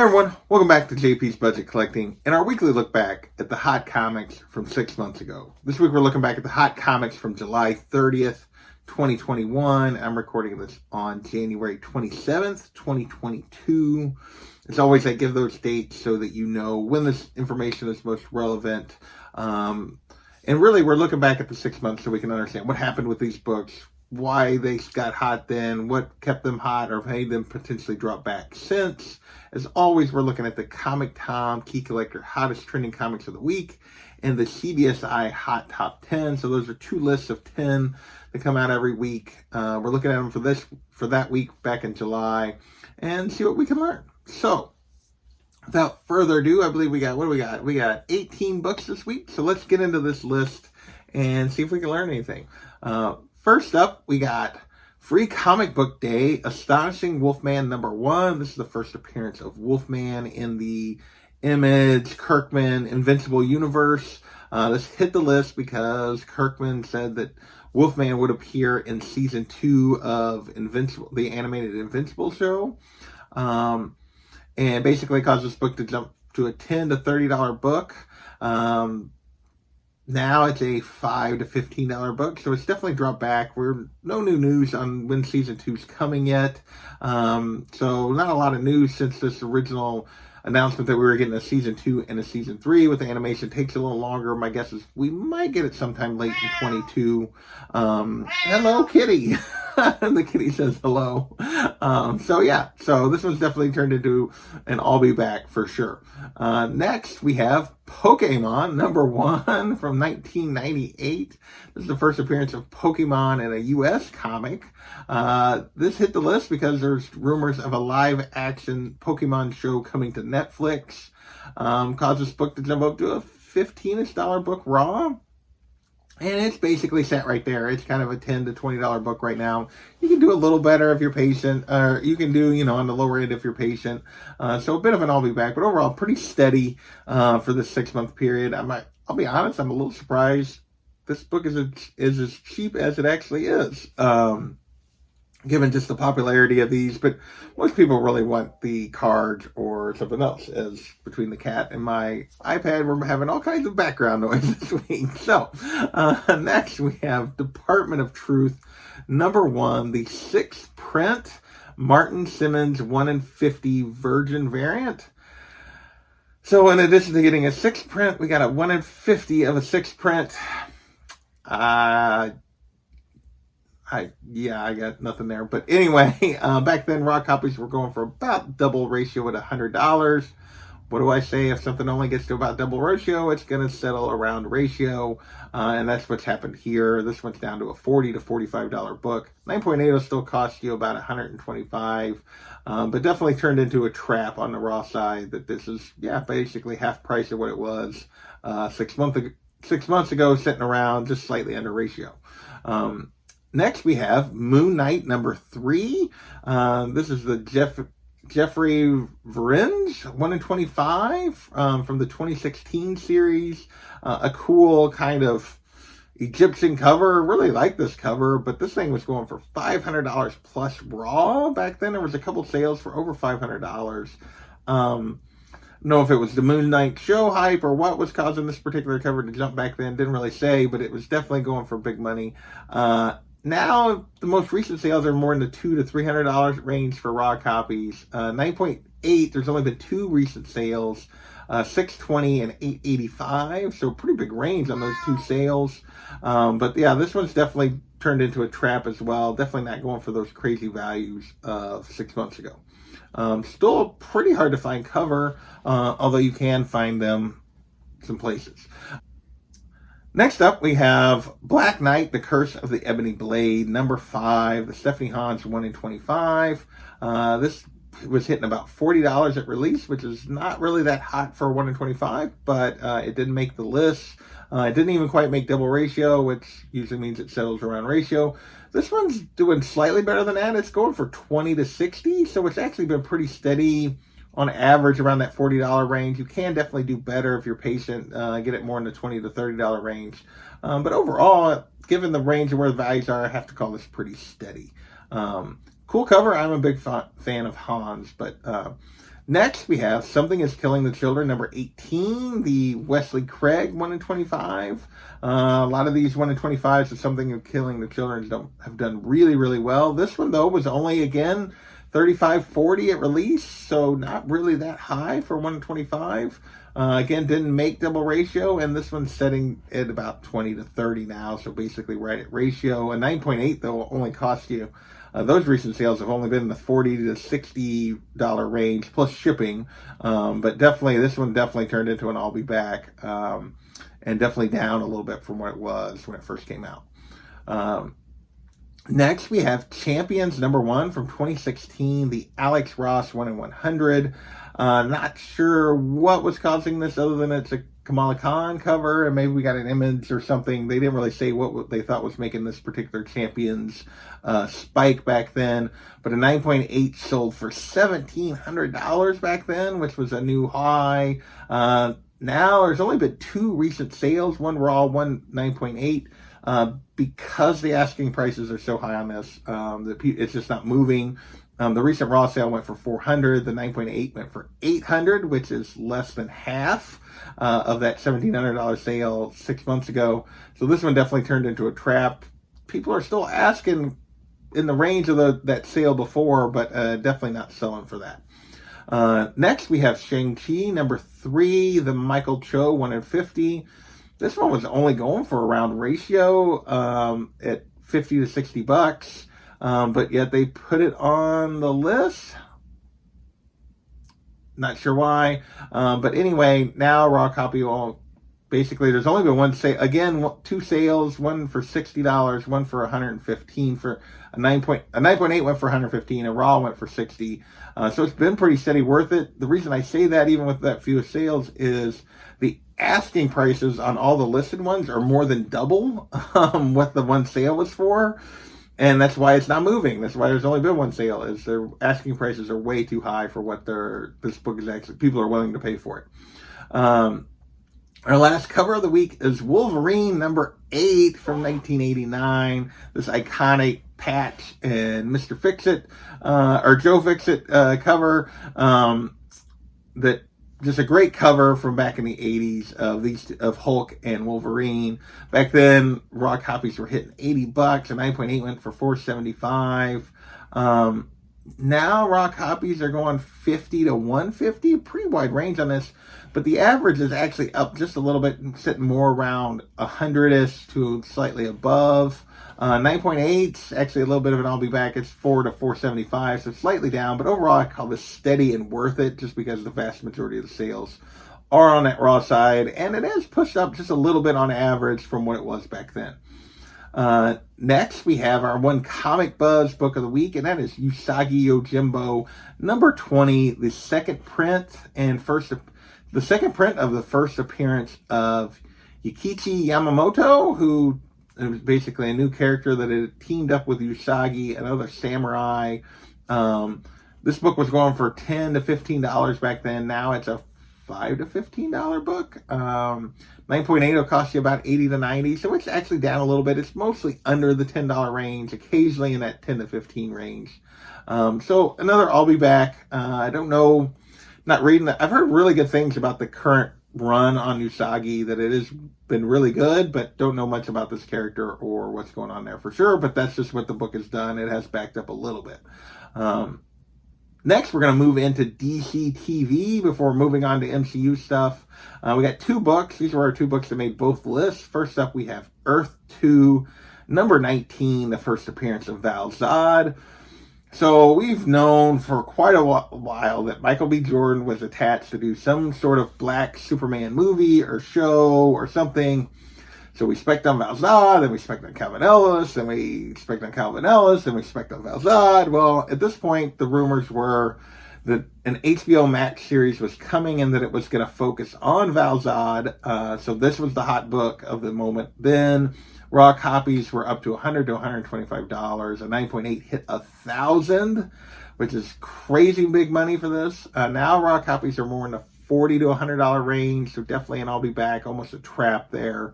Hey everyone, welcome back to JP's Budget Collecting and our weekly look back at the hot comics from 6 months ago. This week we're looking back at the hot comics from July 30th, 2021. I'm recording this on January 27th, 2022. As always, I give those dates so that you know when this information is most relevant. And really, we're looking back at the 6 months so we can understand what happened with these books, why they got hot then, what kept them hot or made them potentially drop back since. As always, we're looking at the Comic Tom Key Collector Hottest Trending Comics of the Week and the CBSI Hot Top 10. So those are two lists of 10 that come out every week. We're looking at them for that week back in July and see what we can learn. So without further ado, I believe we got 18 books this week. So let's get into this list and see if we can learn anything. First up, we got Free Comic Book Day, Astonishing Wolfman #1. This is the first appearance of Wolfman in the Image, Kirkman, Invincible universe. This hit the list because Kirkman said that Wolfman would appear in season 2 of Invincible, the animated Invincible show. And basically caused this book to jump to a $10 to $30 book. Now it's a $5 to $15 book, so it's definitely dropped back. We're no new news on when season 2's coming yet. So not a lot of news since this original announcement that we were getting a season 2 and a season 3 with the animation takes a little longer. My guess is we might get it sometime late in 22. Hello, kitty. The kitty says hello. So this one's definitely turned into an I'll be back for sure. Next, we have Pokemon #1 from 1998. This is the first appearance of Pokemon in a U.S. comic. This hit the list because there's rumors of a live-action Pokemon show coming to Netflix. Caused this book to jump up to a $15-ish book raw. And it's basically set right there. It's kind of a $10 to $20 book right now. You can do a little better if you're patient, or you can do, on the lower end if you're patient. So a bit of an I'll be back, but overall pretty steady for this 6 month period. I'll be honest, I'm a little surprised this book is as cheap as it actually is. Given just the popularity of these, but most people really want the cards or something else. As between the cat and my iPad, we're having all kinds of background noise this week. So next we have Department of Truth #1, the 6th print, Martin Simmons 1 in 50 Virgin variant. So in addition to getting a 6th print, we got a 1 in 50 of a 6th print. I got nothing there. But anyway, back then raw copies were going for about double ratio at $100. What do I say? If something only gets to about double ratio, it's going to settle around ratio. And that's what's happened here. This one's down to a $40 to $45 book. 9.8 will still cost you about $125. But definitely turned into a trap on the raw side that this is, basically half price of what it was 6 months ago, sitting around just slightly under ratio. Next, we have Moon Knight #3. This is the Jeffrey Vriends 1 in 25 from the 2016 series. A cool kind of Egyptian cover. Really like this cover, but this thing was going for $500 plus raw. Back then, there was a couple sales for over $500. Know if it was the Moon Knight show hype or what was causing this particular cover to jump back then. Didn't really say, but it was definitely going for big money. Now, the most recent sales are more in the $200 to $300 range for raw copies. 9.8, there's only been 2 recent sales, $620 and $885. So pretty big range on those 2 sales. But yeah, this one's definitely turned into a trap as well. Definitely not going for those crazy values of 6 months ago. Still a pretty hard to find cover, although you can find them some places. Next up, we have Black Knight, The Curse of the Ebony Blade, #5, the Stephanie Hans 1 in 25. This was hitting about $40 at release, which is not really that hot for 1 in 25, but it didn't make the list. It didn't even quite make double ratio, which usually means it settles around ratio. This one's doing slightly better than that. It's going for $20 to $60, so it's actually been pretty steady on average around that $40 range. You can definitely do better if you're patient, get it more in the $20 to $30 range. But overall, given the range of where the values are, I have to call this pretty steady. Cool cover. I'm a big fan of Hans, but Next, we have Something is Killing the Children, number 18, the Wesley Craig 1 in 25. A lot of these 1 in 25s of Something is Killing the Children have done really, really well. This one, though, was only, again, $35.40 at release, so not really that high for 1 in 25. Again, didn't make double ratio, and this one's setting at about 20 to 30 now, so basically right at ratio. A 9.8, though, will only cost you. Those recent sales have only been in the $40 to $60 range plus shipping, but definitely this one definitely turned into an I'll be back, and definitely down a little bit from what it was when it first came out. Next, we have Champions number 1 from 2016, the Alex Ross 1 in 100. Not sure what was causing this other than it's a Kamala Khan cover, and maybe we got an image or something. They didn't really say what they thought was making this particular Champions spike back then, but a 9.8 sold for $1,700 back then, which was a new high. Now there's only been 2 recent sales, one raw, one 9.8. Because the asking prices are so high on this, it's just not moving. The recent raw sale went for $400. The 9.8 went for $800, which is less than half of that $1,700 sale 6 months ago. So this one definitely turned into a trap. People are still asking in the range of that sale before, but definitely not selling for that. Next, we have Shang-Chi number 3, the Michael Cho 1 in 50. This one was only going for around ratio at $50 to $60, but yet they put it on the list. Not sure why, but anyway, now raw copy will basically. There's only been one sale. Again, 2 sales, one for $60, one for $115. For a 9.8 went for $115, a raw went for $60. So it's been pretty steady, worth it. The reason I say that, even with that few sales, is the asking prices on all the listed ones are more than double what the one sale was for, and that's why it's not moving. That's why there's only been one sale, is their asking prices are way too high for what this book is actually, people are willing to pay for it. Our last cover of the week is Wolverine number 8 from 1989. This iconic Patch and Mr. Fix-It, or Joe Fix-It cover. That just a great cover from back in the 80s of Hulk and Wolverine. Back then, raw copies were hitting $80. A 9.8 went for $475. Now raw copies are going $50 to $150. Pretty wide range on this, but the average is actually up just a little bit, sitting more around 100ish to slightly above. 9.8, actually a little bit of an I'll be back. It's $4 to $475, so slightly down, but overall I call this steady and worth it, just because the vast majority of the sales are on that raw side, and it has pushed up just a little bit on average from what it was back then. Next, we have our one Comic Buzz book of the week, and that is Usagi Yojimbo number 20, the second print of the first appearance of Yukichi Yamamoto, who is basically a new character that had teamed up with Usagi, another samurai. This book was going for $10 to $15 back then. Now it's a $5 to $15 book. 9.8 will cost you about $80 to $90, so it's actually down a little bit. It's mostly under the $10 range, occasionally in that $10 to $15 range. So another I'll be back. I don't know, not reading that. I've heard really good things about the current run on Usagi, that it has been really good, but don't know much about this character or what's going on there for sure, but that's just what the book has done. It has backed up a little bit. Next, we're going to move into DC TV before moving on to MCU stuff. We got 2 books. These were our 2 books that made both lists. First up, we have Earth 2, number 19, the first appearance of Val Zod. So we've known for quite a while that Michael B. Jordan was attached to do some sort of Black Superman movie or show or something. So we spec'd on Val Zod, then we spec'd on Calvin Ellis, then we spec'd on Calvin Ellis, then we spec'd on Val Zod. Well, at this point, the rumors were that an HBO Max series was coming and that it was going to focus on Val Zod. So this was the hot book of the moment then. Raw copies were up to $100 to $125. A 9.8 hit 1,000, which is crazy big money for this. Now raw copies are more in the $40 to $100 range, so definitely an I'll be back, almost a trap there.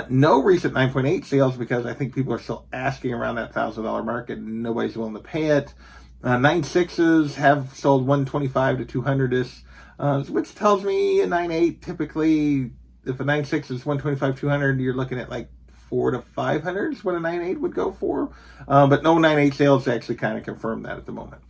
No recent 9.8 sales, because I think people are still asking around that $1,000 mark and nobody's willing to pay it. 9.6s have sold 125 to 200ish, which tells me a 9.8 typically, if a 9.6 is 125, 200, you're looking at like 4 to 500 is what a 9.8 would go for. But no 9.8 sales actually kind of confirm that at the moment.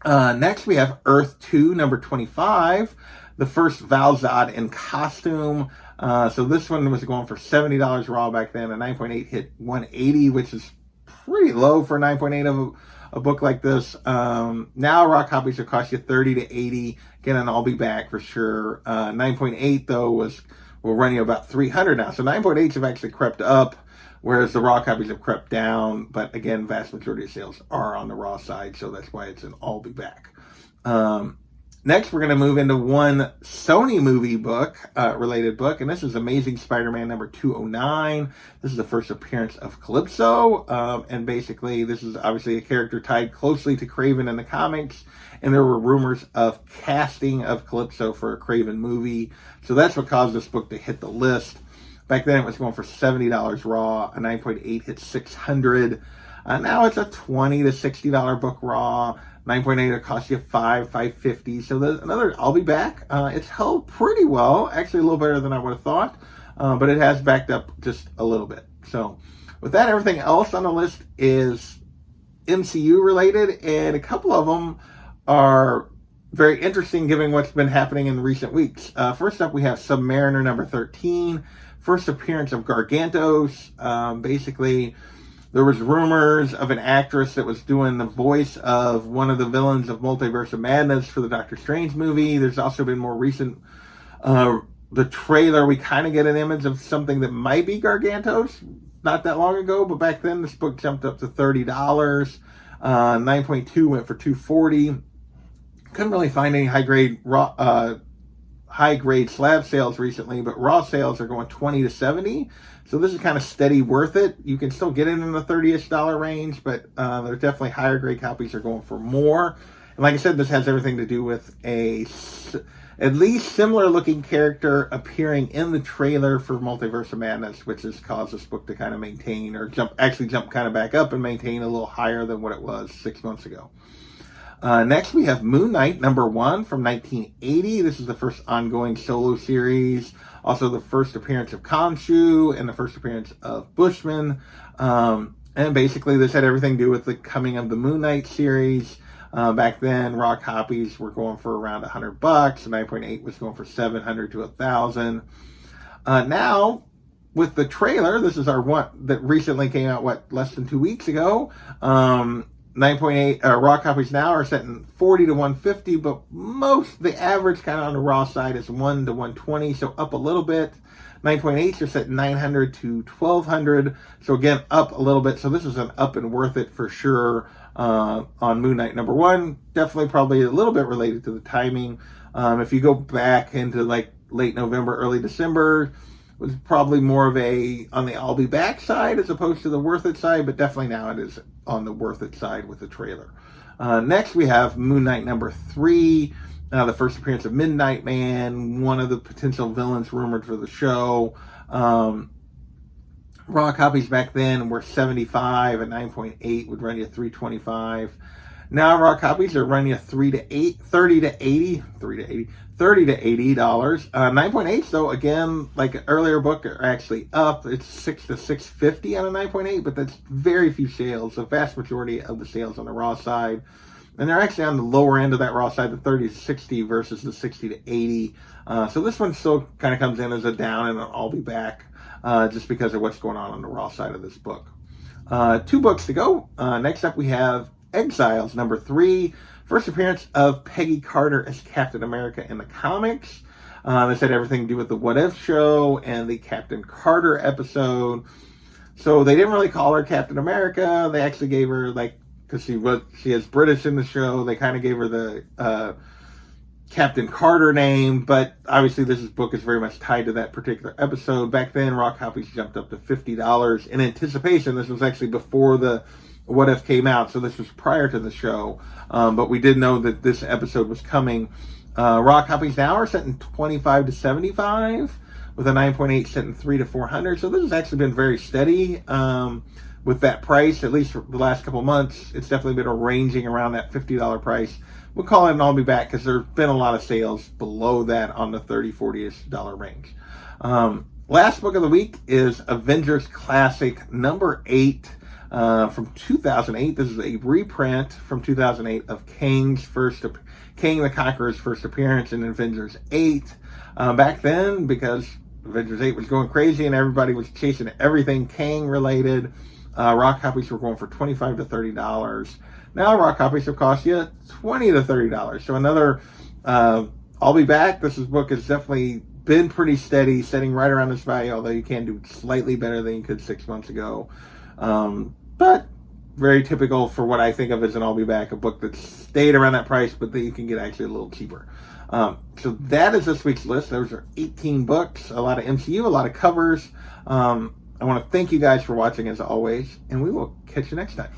Next, we have Earth 2, number 25, the first Val-Zod in costume. So this one was going for $70 raw back then. A 9.8 hit 180, which is pretty low for a 9.8 of a book like this. Now raw copies will cost you 30 to 80. Again, and I'll be back for sure. 9.8 though will run you about 300 now. So 9.8s have actually crept up, whereas the raw copies have crept down. But again, vast majority of sales are on the raw side, so that's why it's an I'll be back. Next, we're going to move into one Sony movie book, related book, and this is Amazing Spider-Man number 209. This is the first appearance of Calypso, and basically this is obviously a character tied closely to Kraven in the comics, and there were rumors of casting of Calypso for a Kraven movie, so that's what caused this book to hit the list. Back then it was going for $70 raw, a 9.8 hit 600. Now it's a $20 to $60 book raw. 9.8 will cost you $550. So there's another I'll be back. It's held pretty well, actually a little better than I would have thought, but it has backed up just a little bit. So with that, everything else on the list is MCU related, and a couple of them are very interesting given what's been happening in recent weeks. First up, we have Submariner number 13, first appearance of Gargantos. Basically, there was rumors of an actress that was doing the voice of one of the villains of Multiverse of Madness for the Doctor Strange movie. There's also been more recent, the trailer, we kind of get an image of something that might be Gargantos not that long ago, but back then this book jumped up to $30. 9.2 went for $240. Couldn't really find any high grade slab sales recently, but raw sales are going 20 to 70. So this is kind of steady worth it. You can still get it in the $30-ish range, but there's definitely higher grade copies are going for more. And like I said, this has everything to do with a at least similar looking character appearing in the trailer for Multiverse of Madness, which has caused this book to kind of maintain or jump kind of back up and maintain a little higher than what it was 6 months ago. Next, we have Moon Knight, number 1 from 1980. This is the first ongoing solo series. Also, the first appearance of Khonshu and the first appearance of Bushman. And basically, this had everything to do with the coming of the Moon Knight series. Back then, raw copies were going for around $100. 9.8 was going for $700 to $1,000. Now, with the trailer, this is our one that recently came out, less than 2 weeks ago. 9.8 raw copies now are set in 40 to 150, but the average kind of on the raw side is 1 to 120, so up a little bit. 9.8s are set 900 to 1200, so again up a little bit. So this is an up and worth it for sure on Moon Knight number 1. Definitely probably a little bit related to the timing. If you go back into like late November, early December, was probably more of on the I'll be back side as opposed to the worth it side, but definitely now it is on the worth it side with the trailer. Next, we have Moon Knight number 3, the first appearance of Midnight Man, one of the potential villains rumored for the show. Raw copies back then were 75, and 9.8 would run you 325. Now raw copies are running you $30 to $80. 9.8s though, again, like an earlier book, are actually up. It's 6 to 650 on a 9.8, but that's very few sales. The vast majority of the sales on the raw side, and they're actually on the lower end of that raw side, the 30 to 60 versus the 60 to 80. So this one still kind of comes in as a down, and I'll be back just because of what's going on the raw side of this book. 2 books to go. Next up, we have Exiles number 3. First appearance of Peggy Carter as Captain America in the comics. This had everything to do with the What If show and the Captain Carter episode. So they didn't really call her Captain America. They actually gave her, because she is British in the show, they kind of gave her the Captain Carter name, but obviously this book is very much tied to that particular episode. Back then, raw copies jumped up to $50 in anticipation. This was actually before the What If came out, so this was prior to the show, but we did know that this episode was coming. Raw copies now are set in 25 to 75, with a 9.8 set in 3 to 400, so this has actually been very steady. with that price, at least for the last couple months, it's definitely been ranging around that $50 price. We'll call it an I'll be back because there's been a lot of sales below that on the $30, $40-ish range. Last book of the week is Avengers Classic number 8 from 2008. This is a reprint from 2008 of Kang the Conqueror's first appearance in Avengers 8. Back then, because Avengers 8 was going crazy and everybody was chasing everything Kang related, raw copies were going for $25 to $30. Now raw copies will cost you $20 to $30. So another I'll be back. This book has definitely been pretty steady, setting right around this value, although you can do slightly better than you could 6 months ago. But very typical for what I think of as an I'll be back, a book that stayed around that price, but that you can get actually a little cheaper. So that is this week's list. Those are 18 books, a lot of MCU, a lot of covers. I want to thank you guys for watching as always, and we will catch you next time.